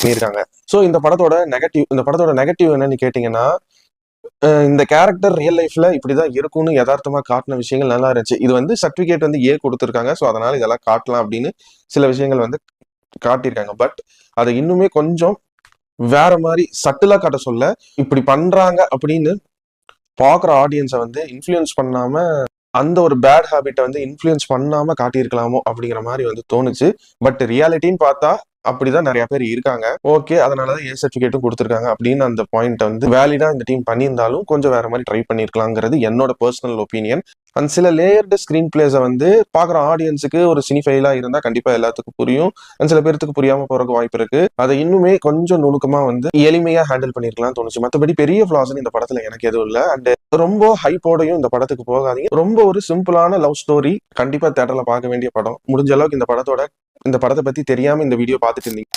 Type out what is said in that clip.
பண்ணியிருக்காங்க. ஸோ இந்த படத்தோட நெகட்டிவ் என்னன்னு கேட்டீங்கன்னா, இந்த கேரக்டர் ரியல் லைஃப்ல இப்படிதான் இருக்கும்னு யதார்த்தமா காட்டின விஷயங்கள் நல்லா இருந்துச்சு. இது வந்து சர்டிபிகேட் வந்து ஏ கொடுத்துருக்காங்க. ஸோ அதனால இதெல்லாம் காட்டலாம் அப்படின்னு சில விஷயங்கள் வந்து காட்டியிருக்காங்க. பட் அதை இன்னுமே கொஞ்சம் வேற மாதிரி சட்டிலா காட்ட சொல்ல, இப்படி பண்றாங்க அப்படின்னு பாக்குற ஆடியன்ஸை வந்து இன்ஃப்ளூயன்ஸ் பண்ணாம, அந்த ஒரு பேட் ஹேபிட்டை வந்து இன்ஃப்ளூயன்ஸ் பண்ணாம காட்டியிருக்கலாமோ அப்படிங்கிற மாதிரி வந்து தோணுச்சு. பட் ரியாலிட்டின்னு பார்த்தா அப்படிதான் நிறைய பேர் இருக்காங்க. ஓகே, அதனாலதான் ஏ சர்டிபிகேட்டும் கொடுத்துருக்காங்க அப்படின்னு அந்த பாயிண்ட் வந்து வேலிடா இந்த டீம் பண்ணியிருந்தாலும் கொஞ்சம் வேற மாதிரி ட்ரை பண்ணிருக்கலாங்கிறது என்னோட பர்சனல் ஒப்பீனியன். அண்ட் சில லேயர்டு ஸ்கிரீன் பிளேஸை வந்து பாக்குற ஆடியன்ஸுக்கு ஒரு சினிஃபைலா இருந்தா கண்டிப்பா எல்லாத்துக்கும் புரியும். அண்ட் சில பேருக்கு புரியாம போறதுக்கு வாய்ப்பு இருக்கு. அதை இன்னுமே கொஞ்சம் நுணுக்கமா வந்து எளிமையா ஹேண்டில் பண்ணிருக்கலாம் தோணுச்சு. மற்றபடி பெரிய ஃபிளாஸ் இந்த படத்துல எனக்கு எதுவும் இல்லை. அண்ட் ரொம்ப ஹைப்போடையும் இந்த படத்துக்கு போகாதீங்க. ரொம்ப ஒரு சிம்பிளான லவ் ஸ்டோரி. கண்டிப்பா தியேட்டர்ல பார்க்க வேண்டிய படம். முடிஞ்ச அளவுக்கு இந்த படத்தை பத்தி தெரியாம இந்த வீடியோ பார்த்துட்டு இருந்தீங்க